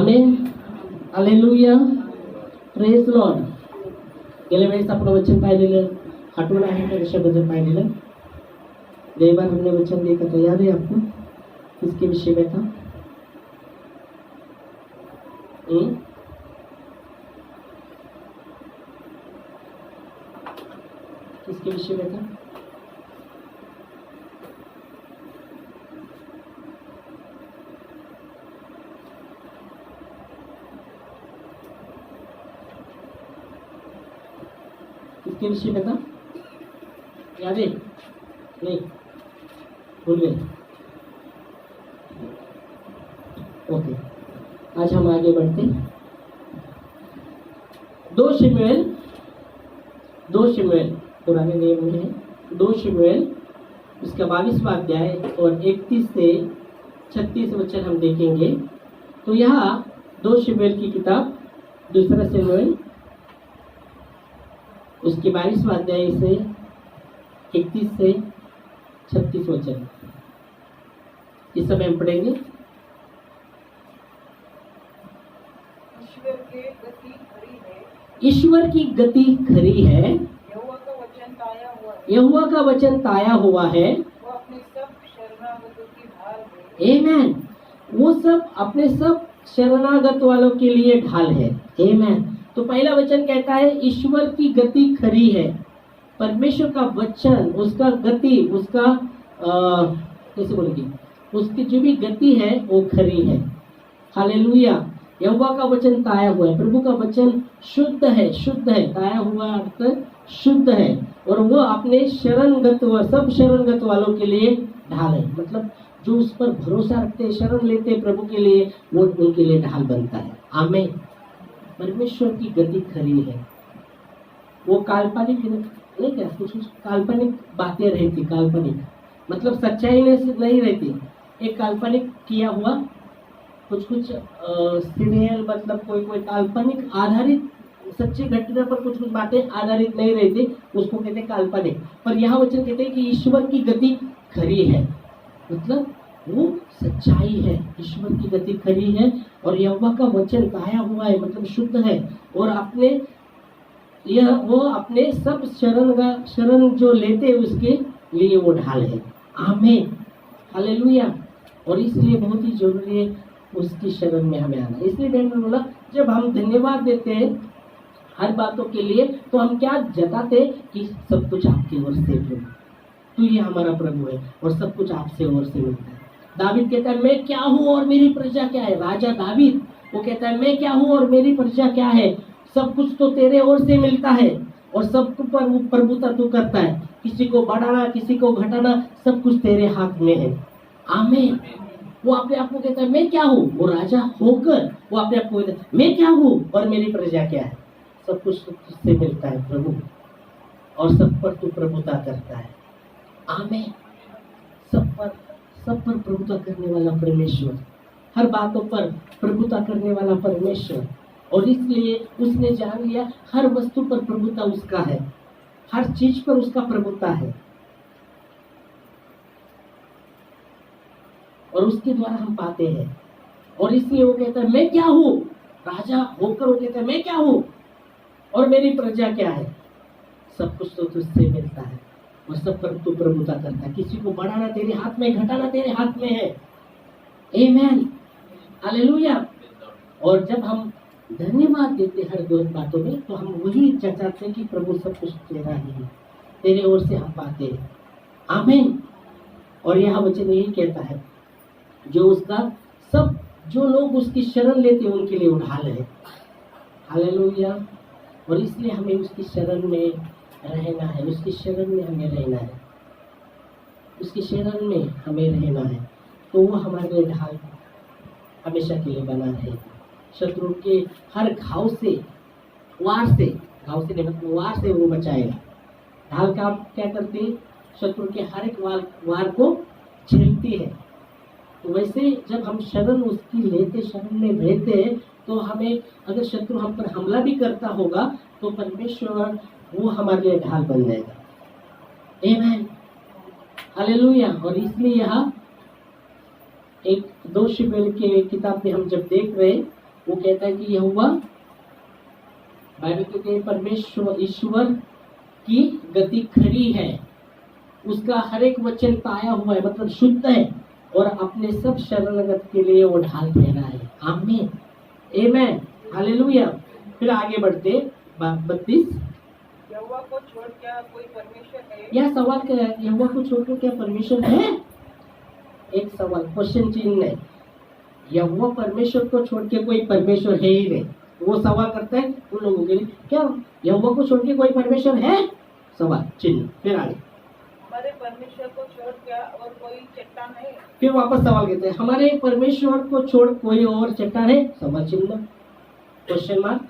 आमेन, hallelujah, praise Lord. गेल्या वेळेस आपण वचन पाहिलेलं आठवण आहे का कशाबद्दल पाहिलेलं? कई बार हमने वचन देखा था, याद है आपको? किसके विषय में था? किसके विषय में था? किसके विषय में था? याद है? नहीं, भूल गए. ओके, आज हम आगे बढ़ते. 2 शमूएल पुराने नियम में है. 2 शमूएल उसका 22वां अध्याय और 31 से 36 वचन हम देखेंगे. तो यहाँ 2 शमूएल की किताब, दूसरा शमूएल उसके 22वां अध्याय से 31 से 36 वचन इस समय हम पढ़ेंगे. ईश्वर की गति खरी है, यहोवा का वचन ताया हुआ है, यहोवा का वचन ताया हुआ है. वो अपने सब शरणागतों की ढाल है. आमेन. वो सब अपने सब शरणागत वालों के लिए ढाल है. आमेन. तो पहला वचन कहता है ईश्वर की गति खरी है. परमेश्वर का वचन, उसका गति, उसका कैसे बोलेंगे, उसकी जो भी गति है वो खरी है. हालेलुया. यहोवा का वचन ताया हुआ है. प्रभु का वचन शुद्ध है, शुद्ध है. ताया हुआ अर्थ शुद्ध है. और वो अपने शरणगत, सब शरणगत वालों के लिए ढाल है. मतलब जो उस पर भरोसा रखते हैं, शरण लेते हैं प्रभु के लिए, वो उनके लिए ढाल बनता है. आमीन. परमेश्वर की गति खरी है. वो काल्पनिक नहीं, क्या कुछ काल्पनिक बातें रहती, काल्पनिक मतलब सच्चाई नहीं रहती. एक काल्पनिक किया हुआ कुछ सीरियल, मतलब कोई काल्पनिक आधारित, सच्ची घटना पर कुछ बातें आधारित नहीं रहती, उसको कहते हैं काल्पनिक. पर यहाँ वचन कहते हैं कि ईश्वर की गति खरी है, मतलब वो सच्चाई है. ईश्वर की गति खरी है और यहोवा का वचन ताया हुआ है, मतलब शुद्ध है. और वो अपने सब शरण जो लेते उसके लिए वो ढाल है. आमीन, हालेलुया. और इसलिए बहुत ही जरूरी है उसकी शरण में हमें आना. इसलिए मैंने बोला जब हम धन्यवाद देते हैं हर बातों के लिए, तो हम क्या जताते कि सब कुछ आपकी ओर से है, तो ये हमारा प्रभु है और सब कुछ आपसे ओर से मिलता है. दावीद कहता है मैं क्या हूँ और मेरी प्रजा क्या है. राजा दावीद वो कहता है मैं क्या हूँ और मेरी प्रजा क्या है. सब कुछ तो तेरे ओर से मिलता है और सब पर वो प्रभुता तू करता है. किसी को बढ़ाना, किसी को घटाना, सब कुछ तेरे हाथ में है. आमीन. वो अपने आप को कहता है मैं क्या हूँ. वो राजा होकर वो अपने आप को कहता है मैं क्या हूँ और मेरी प्रजा क्या है. सब कुछ तुझसे मिलता है प्रभु, और सब पर तू प्रभुता करता है. आमीन. सब पर प्रभुता करने वाला परमेश्वर, हर बातों पर प्रभुता करने वाला परमेश्वर. और इसलिए उसने जान लिया हर वस्तु पर प्रभुता उसका है, हर चीज पर उसका प्रभुता है. और उसके द्वारा हम पाते हैं. और इसलिए वो कहता है मैं क्या हूँ. राजा होकर वो कहता है मैं क्या हूँ और मेरी प्रजा क्या है. सब कुछ तो तुझसे मिलता है और सब पर तू प्रभुता करता है. किसी को बढ़ाना तेरे हाथ में, घटाना तेरे हाथ में है. आमीन, हालेलुया. और जब हम धन्यवाद देते हर दो बातों में, तो हम वही जताते हैं कि प्रभु सब कुछ तेरा ही है, तेरे ओर से हम पाते हैं. आमीन. और यह वचन यही कहता है जो उसका सब जो लोग उसकी शरण लेते हैं उनके लिए उठाल है. हालेलुया. और इसलिए हमें उसकी शरण में रहना है, उसकी शरण में हमें रहना है, उसकी शरण में हमें रहना है. तो वो हमारे लिए ढाल हमेशा के लिए बना रहेगा. शत्रु के हर घाव से, वार से, घाव से नहीं मतलब वार से वो बचाएगा. ढाल का क्या करते हैं, शत्रु के हर एक वार को झेलती है. तो वैसे जब हम शरण उसकी लेते, शरण में रहते हैं, तो हमें अगर शत्रु हम पर हमला भी करता होगा तो परमेश्वर वो हमारे लिए ढाल बन जाएगा. आमीन, हालेलुया. और इसलिए यहाँ एक 2 शमूएल के किताब में हम जब देख रहे वो कहता है कि यहोवा, बाइबल कहते हैं परमेश्वर ईश्वर की गति खरी है, उसका हर एक वचन पाया हुआ है, मतलब शुद्ध है, और अपने सब शरणगत के लिए वो ढाल ठहरा है। आमीन, आमेन, हालेलुया। फिर आगे बढ़ते 32। यहोवा को छोड़ क्या कोई परमेश्वर है? यह सवाल क्या है? यहोवा को छोड़कर क्या परमेश्वर है? एक सवाल, क्वेश्चन चिन्ह है। यहोवा परमेश्वर को छोड़ के कोई परमेश्वर है ही नहीं। वो सवाल करता है उन लोगों के लिए, क्या यहोवा को छोड़ के कोई परमेश्वर है? सवाल चिन्ह। फिर आगे, हमारे परमेश्वर को छोड़ क्या और कोई चट्टान है? फिर वापस सवाल कहते हैं, हमारे परमेश्वर को छोड़ कोई और चट्टान है? सवाल चिन्ह, क्वेश्चन मार्क।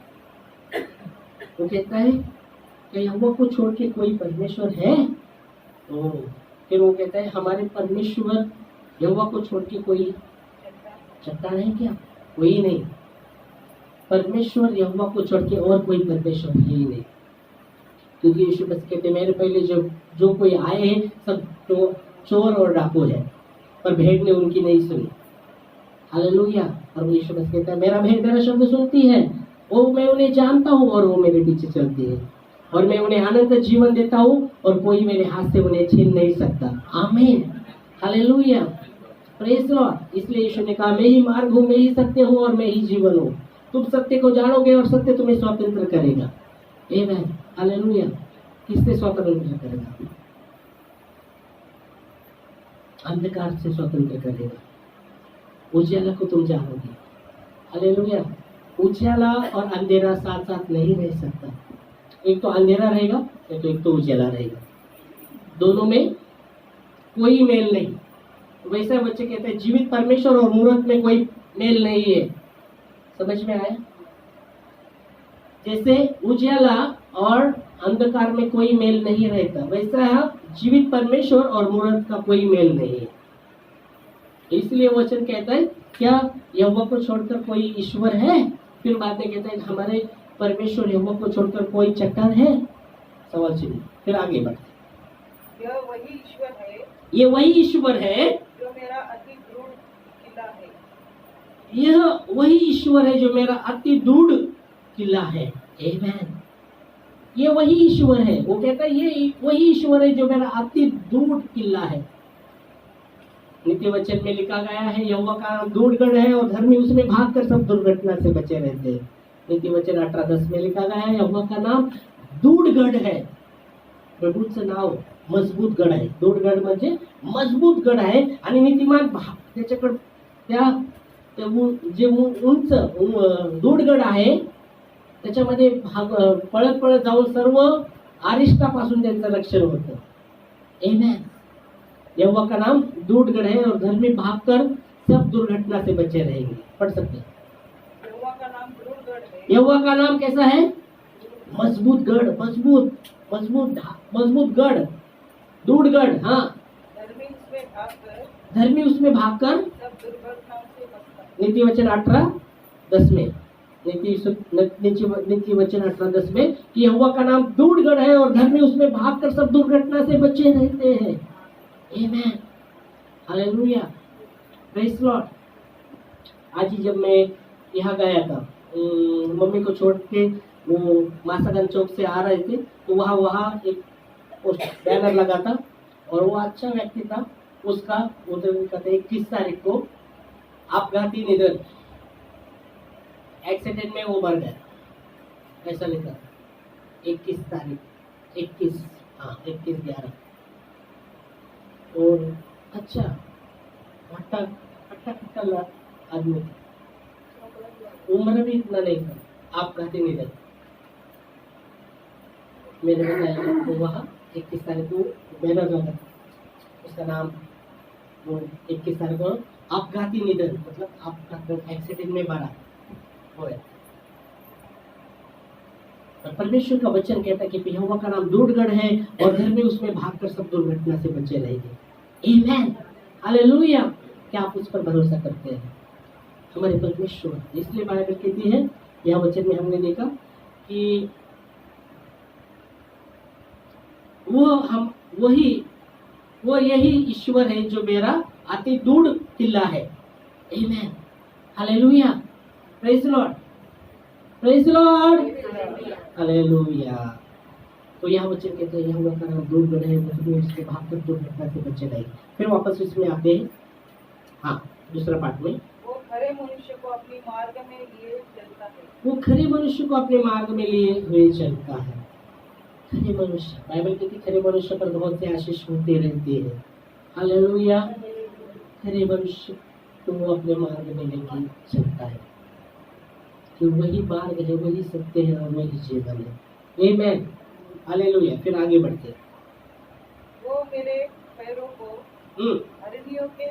वो कहता है कि यहोवा को छोड़ के कोई परमेश्वर है? तो फिर वो कहता है हमारे परमेश्वर यहोवा को छोड़ के कोई चट्टान है क्या? कोई नहीं। परमेश्वर यहोवा को छोड़ के और कोई परमेश्वर है ही नहीं। क्योंकि यीशु मसीह कहते हैं मेरे पहले जो कोई आए हैं सब तो चोर और डाकू है, पर भेड़ ने उनकी नहीं सुनी। हालेलुया। और यीशु मसीह कहता है मेरा भेड़ मेरा शब्द सुनती है, वो मैं उन्हें जानता हूँ और वो मेरे पीछे चलती है, और मैं उन्हें अनंत जीवन देता हूँ और कोई मेरे हाथ से उन्हें छीन नहीं सकता। आमीन, हालेलुया, प्रेज़ लॉर्ड। इसलिए यीशु ने कहा मैं ही मार्ग हूँ, मैं ही सत्य हूँ और मैं ही जीवन हूँ। तुम सत्य को जानोगे और सत्य तुम्हें स्वतंत्र करेगा। आमीन, हालेलुया। किससे स्वतंत्र करेगा? अंधकार से स्वतंत्र करेगा। उजाला को तुम जानोगे। हालेलुया। उजाला और अंधेरा साथ साथ नहीं रह सकता। एक तो अंधेरा रहेगा, एक तो उजाला रहेगा, दोनों में कोई मेल नहीं। वैसे बच्चे कहते हैं जीवित परमेश्वर और मूर्त में कोई मेल नहीं है। समझ में आया? जैसे उजाला और अंधकार में कोई मेल नहीं रहता, वैसा जीवित परमेश्वर और मूर्त का कोई मेल नहीं है। इसलिए वचन कहता है क्या यहोवा को छोड़कर कोई ईश्वर है? फिर बाद में कहता है हमारे परमेश्वर यहोवा को छोड़कर कोई चट्टान है? सवाल चिन्ह। फिर आगे बढ़ते, यह वही ईश्वर है, ये वही ईश्वर है जो मेरा अति दृढ़ किला है। यह वही ईश्वर है जो मेरा अति दृढ़ किला है। आमेन। ये वही ईश्वर है। वो कहता है ये वही ईश्वर है जो मेरा अति दृढ़ किला है। नित्य वचन में लिखा गया है यहोवा का नाम दृढ़ है और धर्मी उसमें भागकर सब दुर्घटना से बचे रहते हैं। नित्य वचन 18:10 में लिखा गया है यहोवा का नाम दृढ़ है, प्रभूचं नाव मजबूत गड आहे। दृढ़ म्हणजे मजबूत गड आहे आणि नीतिमान त्याच्याकडे जे उंच दृढ़ आहे त्याच्यामध्ये पळत पळत जाऊन सर्व अरिष्टापासून त्यांचं रक्षण होतं। आमेन। यहोवा का नाम दृढ़ है और धर्मी भागकर सब दुर्घटना से बचे रहेंगे। पढ़ सकते हैं। यहोवा का नाम दृढ़ है। यहोवा का नाम कैसा है? मजबूत गढ़, मजबूत मजबूत गढ़, दृढ़ गढ़। हाँ, धर्मी उसमें भागकर सब दुर्घटनाओं से बचता है। नीति वचन 18:10 में, नीति वचन 18:10 में कि यहोवा का नाम दृढ़ है और धर्मी उसमें भागकर सब दुर्घटना से बचे रहते हैं। आमेन, हालेलुया, प्रेज़ लॉर्ड। आज ही जब मैं यहाँ गया था, मम्मी को छोड़ के वो मासागंज चौक से आ रहे थे, तो वहाँ एक बैनर लगा था और वो अच्छा व्यक्ति था। उसका उधर कहते 21 तारीख को आपघाती निधन, एक्सीडेंट में वो मर गया, ऐसा लिखा 21 तारीख, 21/11। और अच्छा खट्टा आदमी, उम्र भी इतना नहीं था, आपघाती निधन। मेरे बताया तो वहाँ 21 तारीख को बैनर लगा, उसका नाम वो 21 तारीख को आपघाती निधन, मतलब आपका एक्सीडेंट में मरा हो गया। परमेश्वर का वचन कहता है कि यहोवा का नाम दृढ़ है और धर्मी उसमें भागकर सब दुर्घटना से बचे रहेंगे। आमेन, हालेलुया। क्या आप उस पर भरोसा करते हैं? हमारे परमेश्वर। इसलिए बाइबल कहती है, यह वचन में हमने देखा कि वो यही ईश्वर है जो मेरा अति दृढ़ किला है। Amen, hallelujah. Praise lord, praise lord, hallelujah. तो यहाँ बच्चे कहते हैं यहोवा का नाम दूर रहे, उसके भाग कर दुर्घटना से बचे रहे। फिर वापस इसमें आते हैं, हाँ दूसरा पार्ट में, वो खरे मनुष्य को अपनी मार्ग में लिए चलता है। वो खरे मनुष्य को अपने मार्ग में लिए हुए चलता है। खरे मनुष्य, बाइबल कहती है खरे मनुष्य पर बहुत से आशीष होते रहते हैं। हालेलुया। खरे मनुष्य को वो अपने मार्ग में लेके चलता है, कि वही मार्ग है, वही सत्य है और वही जीवन है। Amen, hallelujah. फिर आगे बढ़ते हैं। वो मेरे पैरों को हरिणियों के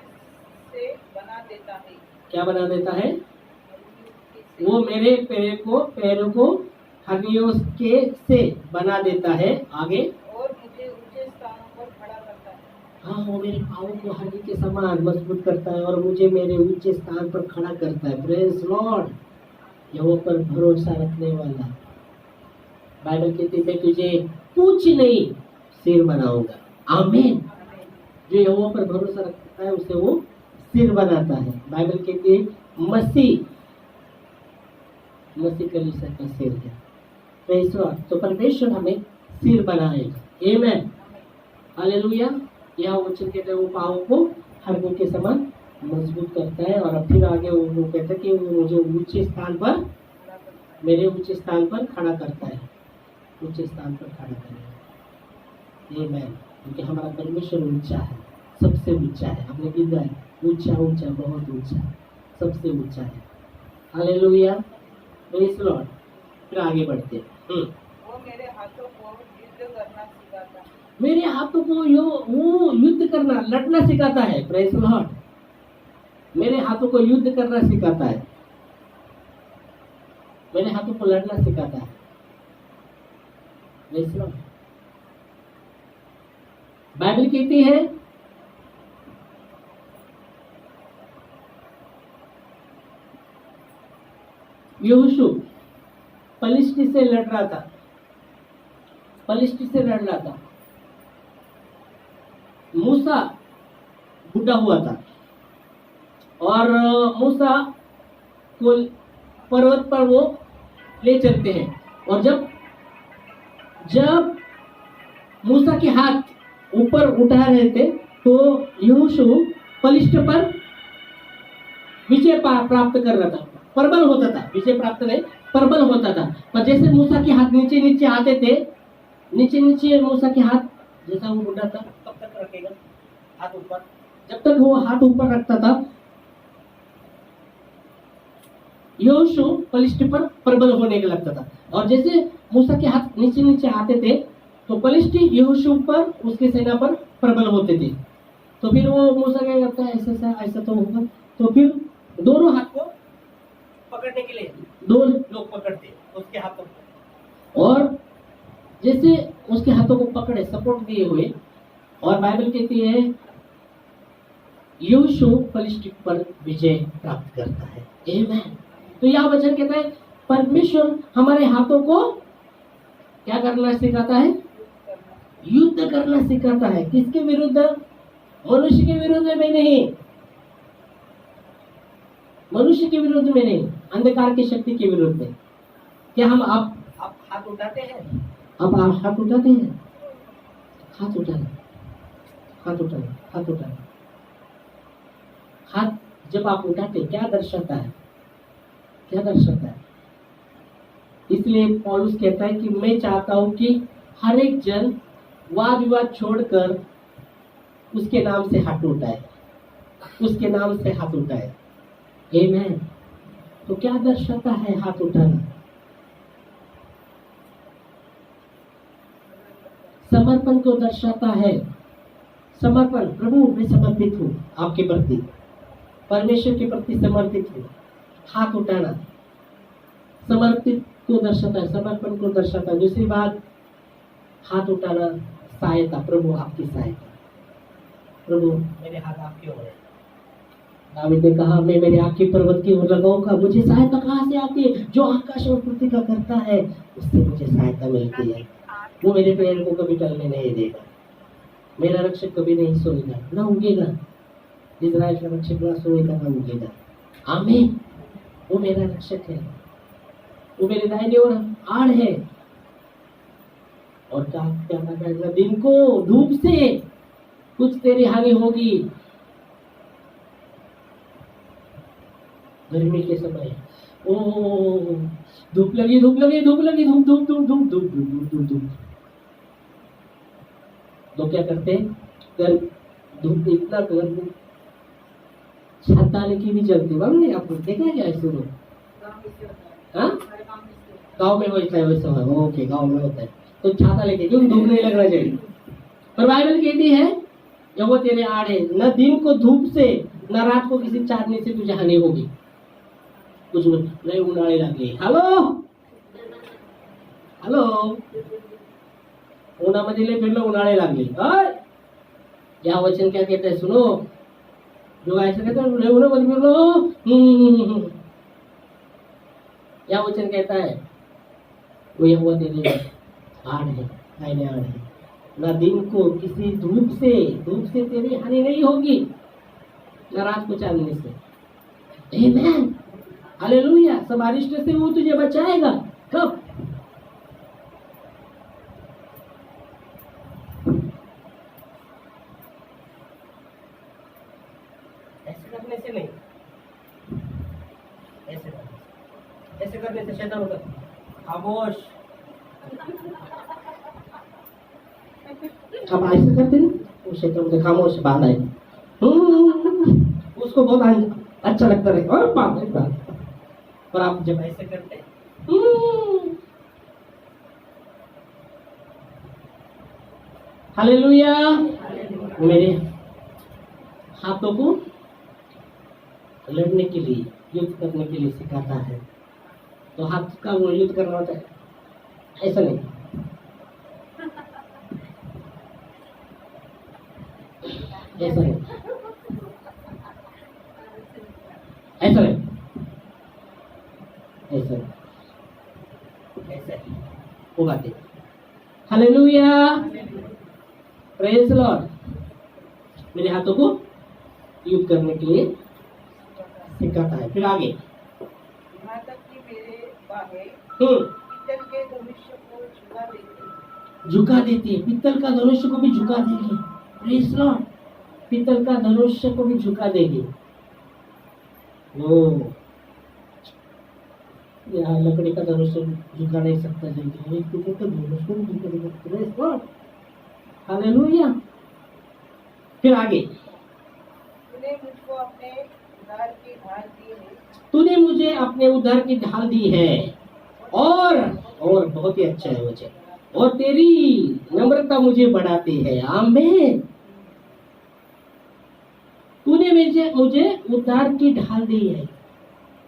से बना देता है। क्या बना देता है? हरिणियों के से। वो मेरे पैरों को हड्डियों के से बना देता है। आगे, और मुझे ऊंचे स्थानों पर खड़ा करता है। हाँ, वो मेरे पाँवों को हड्डी के समान मजबूत करता है और मुझे मेरे ऊंचे स्थान पर खड़ा करता है। Praise Lord. यहोवा पर भरोसा रखने वाला, बाइबल कहती है मैं तुझे पूछ नहीं सिर बनाऊंगा। आमीन। जो यहोवा पर भरोसा रखता है उसे वो सिर बनाता है। बाइबल कहती है मसीह कलीसिया का सिर है। Praise Lord. तो परमेश्वर हमें सिर बनाएगा। आमीन, हालेलुया। यह वचन कहते हैं वो पाँवों को हड्डियों के समान मजबूत करता है। और फिर आगे वो कहता है कि वो मुझे ऊंचे स्थान पर, मेरे ऊंचे स्थान पर खड़ा करता है। ऊंचे स्थान पर खड़ा करेगा। आमीन। क्योंकि हमारा परमेश्वर ऊंचा है, सबसे ऊंचा है। हमने गिना है, ऊंचा ऊंचा, बहुत ऊंचा, सबसे ऊंचा है। Hallelujah, praise Lord. फिर आगे बढ़ते हैं। वो मेरे हाथों को युद्ध करना सिखाता है। मेरे हाथों को वो युद्ध करना, लड़ना सिखाता है। Praise Lord. मेरे हाथों को युद्ध करना सिखाता है, मेरे हाथों को लड़ना सिखाता है। Praise Lord. बाइबल कहती है यहोशू पलिश्ती से लड़ रहा था, पलिश्ती से लड़ रहा था। मूसा बूढ़ा हुआ था और मूसा को पर्वत पर वो ले चलते हैं। और जब मूसा के हाथ ऊपर उठा रहे थे तो यहोशू पलिश्त पर विजय प्राप्त कर रहा था, प्रबल होता था। विजय प्राप्त नहीं, प्रबल होता था। पर जैसे मूसा के हाथ नीचे नीचे आते थे, नीचे नीचे मूसा के हाथ, जैसा वो बूढ़ा था तब तक रखेगा हाथ ऊपर, जब तक वो हाथ ऊपर रखता था यहोशू पलिश्त पर प्रबल होने का लगता था। और जैसे मूसा के हाथ नीचे नीचे आते थे तो पलिश्ती यहोशू पर, उसकी सेना पर प्रबल होते थे। तो फिर वो मूसा क्या करता है, ऐसा तो होगा। तो फिर दोनों हाथ को पकड़ने के लिए दो लोग पकड़ते उसके हाथों को, और जैसे उसके हाथों को पकड़े सपोर्ट दिए हुए, और बाइबल कहती है यहोशू पलिश्ती पर विजय प्राप्त करता है। आमीन। तो यह वचन कहता है परमेश्वर हमारे हाथों को क्या करना सिखाता है? युद्ध करना सिखाता है। किसके विरुद्ध? मनुष्य के विरुद्ध में नहीं, मनुष्य के विरुद्ध में नहीं, अंधकार की शक्ति के विरुद्ध में। क्या हम आप हाथ उठाते हैं? आप हाथ उठाते हैं? हाथ उठाना, हाथ उठाना, हाथ उठाना। हाथ जब आप उठाते क्या दर्शाता है? क्या दर्शाता है? इसलिए पौलुस कहता है कि मैं चाहता हूं कि हर एक जन वाद विवाद छोड़कर उसके नाम से हाथ उठाए, उसके नाम से हाथ उठाए। आमीन। तो क्या दर्शाता है हाथ उठाना? समर्पण को दर्शाता है। समर्पण, प्रभु मैं समर्पित हूँ आपके प्रति, परमेश्वर के प्रति समर्पित हूँ। हाथ उठाना समर्पित को दर्शाता है, समर्पण को दर्शाता है। दूसरी बात, हाथ उठाना सहायता, प्रभु आपकी सहायता। प्रभु मेरे हाथ आपके ओर है। दावीद ने कहा मैं मेरे आँख की पर्वत की ओर लगाऊंगा, मुझे सहायता कहाँ से आती है? जो आकाश और पृथ्वी का करता है उससे मुझे सहायता मिलती है। वो मेरे पैर को कभी टलने नहीं देगा, मेरा रक्षक कभी नहीं सोएगा ना उगेगा। इजराइल का रक्षक ना सोएगा ना उगेगा। आमीन। वो मेरा रक्षक है, वो मेरे दाहिने ओर आड़ है। और क्या क्या कहना, दिन को धूप से कुछ तेरी हानि होगी। गर्मी के समय ओ धूप लगी, धूप लगी, धूप लगी, धूप धूप धूप धूप धूप धूप धूप धूप धूप। तो क्या करते हैं, धूप इतना गर्मी, छाता लेके भी चलते। मालूम नहीं आपको, देखा है क्या ऐसे लोग? हाँ, गाँव में होता है वैसा है। ओके, गाँव में होता है तो छाता लेके, क्यों? धूप नहीं लगना चाहिए। पर बाइबल कहती है यहोवा तेरे आड़ है, न दिन को धूप से न रात को किसी चांदनी से तुझे हानि होगी। कुछ नहीं, उनाळे लागले। हॅलो हॅलो, उन्हामध्ये लय फिरलं, उन्हाळे लागले। या वचन क्या कहता है, सुनो। जो ऐसा कहता है लय उन्हामध्ये फिरलो, या वचन कहता है वो यहोवा तेरे आड़ है, दाहिने आड़ है, न दिन को किसी धूप से तेरी हानि नहीं होगी, न रात को चांदनी से। आमेन, हालेलुया। सब अरिष्ट से वो तुझे बचाएगा। कब? ऐसे करने से नहीं, ऐसे करने से शैतान होता। खामोश। अब ऐसे करते ना, वो शैतान होता खामोश, बांधा है। उसको बहुत अच्छा लगता है, और बात। पर आप जब ऐसे करते, हालेलुया, मेरे हाथों को लड़ने के लिए, युद्ध करने के लिए सिखाता है। तो हाथ का वो युद्ध करना होता है, ऐसा नहीं, ऐसा नहीं, ऐसा नहीं, ऐसा ऐसा वो बातें। Hallelujah, praise Lord. मेरे हाथों को युद्ध करने के लिए सिखाता है। फिर आगे, यहाँ तक कि मेरे बाहें पीतल के धनुष को झुका देती है। पित्तल का धनुष को भी झुका देगी। प्रेज लॉर्ड, पित्तल का धनुष को भी झुका देगी। वो यहाँ लकड़ी का धनुष झुका नहीं सकता, लेकिन एक पित्तल का धनुष को भी झुका देगा। Praise lord, hallelujah. फिर आगे, तूने मुझको अपने उद्धार की ढाल दी है। तूने मुझे अपने उद्धार की ढाल दी है, और बहुत ही अच्छा है मुझे, और तेरी नम्रता मुझे बढ़ाती है। आमीन। तूने मुझे उद्धार की ढाल दी है।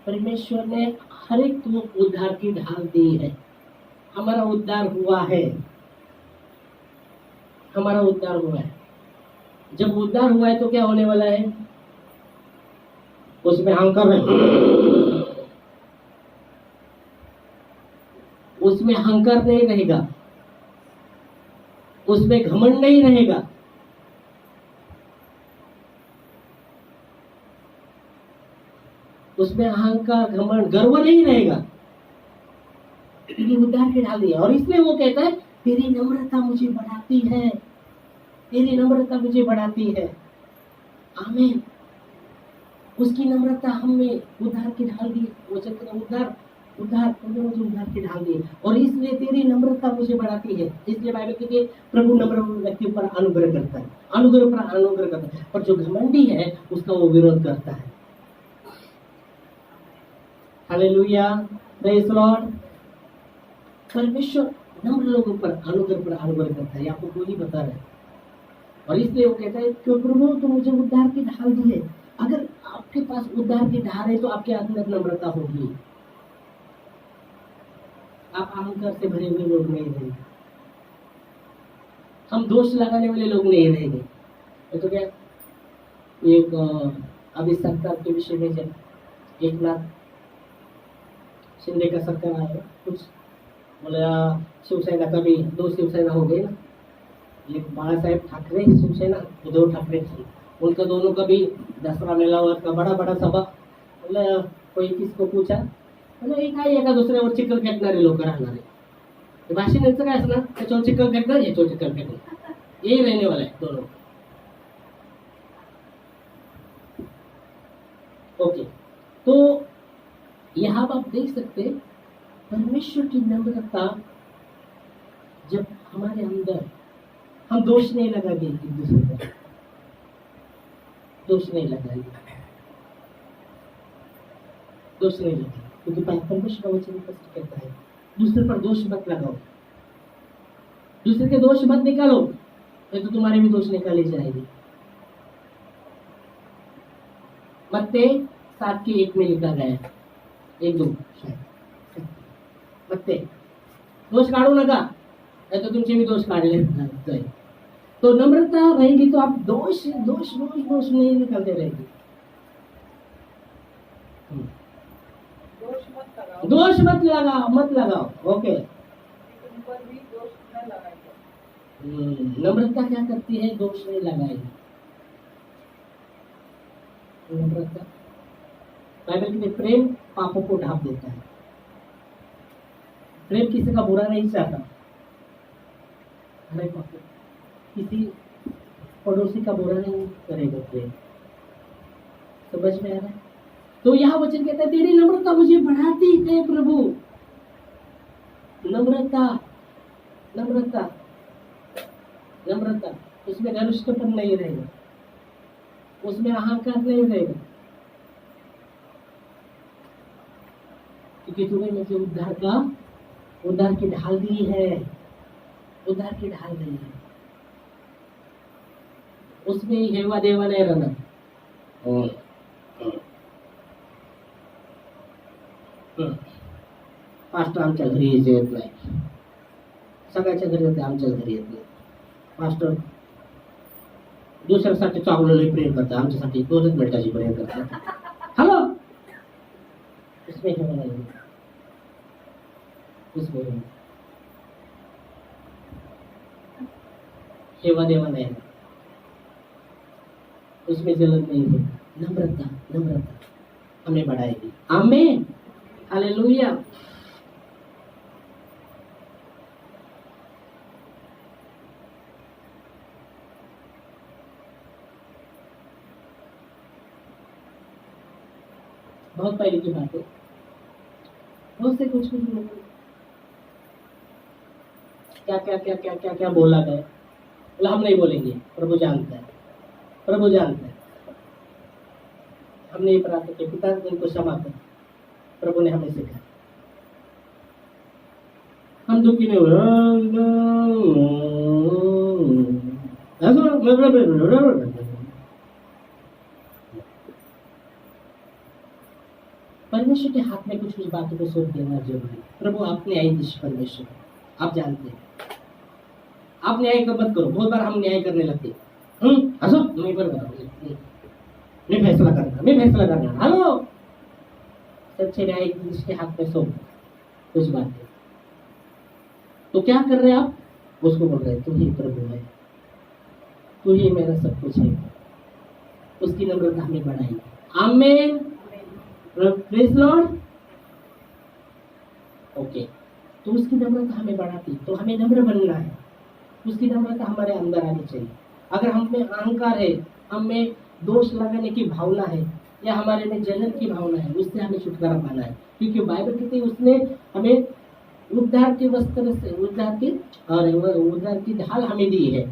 परमेश्वर ने हर एक को उद्धार की ढाल दी है। हमारा उद्धार हुआ है, हमारा उद्धार हुआ है। जब उद्धार हुआ है तो क्या होने वाला है? उसमें अहंकार नहीं, उसमें अहंकार नहीं रहेगा, उसमें घमंड नहीं रहेगा, उसमें अहंकार, घमंड, गर्व नहीं रहेगा। क्योंकि उद्धार की ढाल दी है। और इसलिए वो कहता है तेरी नम्रता मुझे बढ़ाती है, तेरी नम्रता मुझे बढ़ाती है। आमीन। उसकी नम्रता हमें उद्धार की ढाल दी। वो चक्र उद्धार मुझे उद्धार की ढाल दी, और इसलिए तेरी नम्रता मुझे बढ़ाती है। इसलिए बाइबल कहती है प्रभु नम्र व्यक्ति पर अनुग्रह करता है, अनुग्रह पर अनुग्रह करता है, पर जो घमंडी है उसका वो विरोध करता है। Hallelujah, praise Lord. परमेश्वर नम्र लोगों पर अनुग्रह करता है, आपको कोई नहीं बता रहा है। और इसलिए वो कहता है कि प्रभु तो मुझे उद्धार की ढाल दी है। अगर आपके पास उद्धार की ढाल है तो आपके अंदर नम्रता होगी। आप अहंकार से भरे हुए लोग नहीं रहेंगे, हम दोष लगाने वाले लोग नहीं रहेंगे। तो क्या एक अभी सरकार के विषय में जब एकनाथ शिंदे का सरकार आया, कुछ बोला शिवसेना का भी 2 शिवसेना हो गई ना, एक बाला साहेब ठाकरे शिवसेना, उद्धव ठाकरे, उनका दोनों का भी दसरा मेला हुआ था, बड़ा सभा। बोले कोई किसको पूछा म्हणजे काय एका दुसऱ्यावर चिखल फेकणारे लोक राहणार आहे भाषण यांचं काय असणार त्याच्यावर चिखल फेकणार याच्यावर चिखल फेकणार यही रहने वाला है दोनों ओके तो यहाँ आप देख सकते हैं, परमेश्वर की नम्रता जब हमारे अंदर हम दोष नहीं लगाएंगे एक दूसरे पर दोष नहीं लगाएंगे दोष नहीं लगाएंगे क्योंकि परमेश्वर का वचन स्पष्ट कहता है दूसरे पर दोष मत लगाओ दूसरे के दोष मत निकालो नहीं तो तुम्हारे भी दोष निकाले जाएंगे मत्ते 7:1 में लिखा गया है 1-2 शायद मत्ते दोष काढू नका नहीं तो तुमचे भी दोष काढले जाए तो नम्रता रहेगी तो आप दोष दोष दोष दोष नहीं निकालते रहेंगे दोष मत लगाओ ओके उन पर भी दोष न लगाएगा। नम्रता क्या करती है दोष नहीं लगाएगी नम्रता बाइबल में प्रेम पापों को ढांप देता है प्रेम किसी का बुरा नहीं चाहता अरे पापा किसी पड़ोसी का बुरा नहीं करेगा प्रेम समझ में आ रहा है तो यह वचन कहता है तेरी नम्रता मुझे बढ़ाती है प्रभु नम्रता नम्रता नम्रता उसमें गर्विष्ठपन नहीं रहेगा उसमें अहंकार नहीं रहेगा क्योंकि तूने मुझे उद्धार की ढाल दी है उद्धार की ढाल दी है उसमें हेवा देवा नहीं रहना पास्टर आमच्या घरी येत नाही सगळ्याच्या घरी येते आमच्या घरी येत नाही पास्टर दुसऱ्यासाठी चांगलं प्रेम करतात आमच्यासाठी 2 मिनिटाची प्रेम करतात हॅलो उसमें हेवा नहीं उसमें हेवा देवा नहीं उसमें जलन नहीं है नम्रता नम्रता हमें बढ़ाएगी आमीन हालेलुया बहुत पहले की बात है बहुत से कुछ लोग क्या बोला गया बोला हम नहीं बोलेंगे प्रभु जानता है प्रभु जानता है हमने ये प्रार्थना की पिता उनको क्षमा कर प्रभु ने हमें सिखाया हम दुखी नहीं हुए परमेश्वर के हाथ में कुछ बातों को सौंप देना जरूरी प्रभु आप न्यायाधीश परमेश्वर आप जानते हैं आप न्याय का मत करो बहुत बार हम न्याय करने लगते हंसो मैं पर मैं फैसला करना हेलो सच्चे न्यायाधीश के हाथ में सौंप कुछ बातें तो क्या कर रहे हैं आप उसको बोल रहे हैं तू ही प्रभु है तू ही मेरा सब कुछ है उसकी नम्रता हमें बढ़ाई आमीन प्रेज लॉर्ड ओके तो उसकी नम्रता हमें बढ़ाती तो हमें नम्र बनना है उसकी नम्रता हमारे अंदर आनी चाहिए अगर हम में अहंकार है हम में दोष लगाने की भावना है या हमारे में जलन की भावना है उससे हमें छुटकारा पाना है क्योंकि बाइबल कहती है उसने हमें उद्धार के वस्त्र से उद्धार की ढाल हमें दी है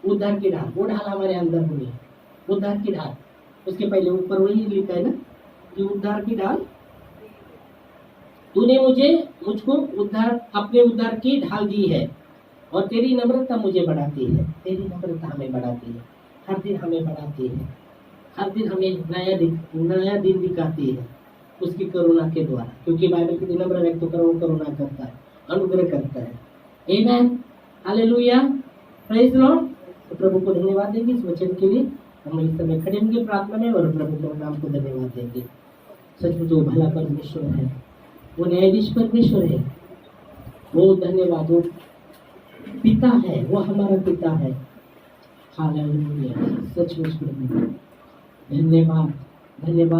उद्धार की ढाल वो ढाल हमारे अंदर हुई है उद्धार की ढाल उसके पहले ऊपर वही लिखा है ना कि उद्धार की ढाल तूने मुझको अपने उद्धार की ढाल दी है और तेरी नम्रता मुझे बढ़ाती है तेरी नम्रता हमें बढ़ाती है हर दिन हमें बढ़ाती है हर दिन हमें नया दिन दिखाती है उसकी करुणा के द्वारा क्योंकि बाइबल की नम्र व्यक्ति करुणा करता है अनुग्रह करता है आमेन हालेलुया प्रेज लॉर्ड तो प्रभु को धन्यवाद देंगे इस वचन के लिए हम इस समय खड़े होंगे प्रार्थना में और प्रभु के नाम को धन्यवाद देंगे सचमुच वो भला परमेश्वर है वो न्यायाधीश परमेश्वर है वो धन्यवाद वो पिता है वो हमारा पिता है हालेलुया सचमुच प्रभु धन्यवाद धन्यवाद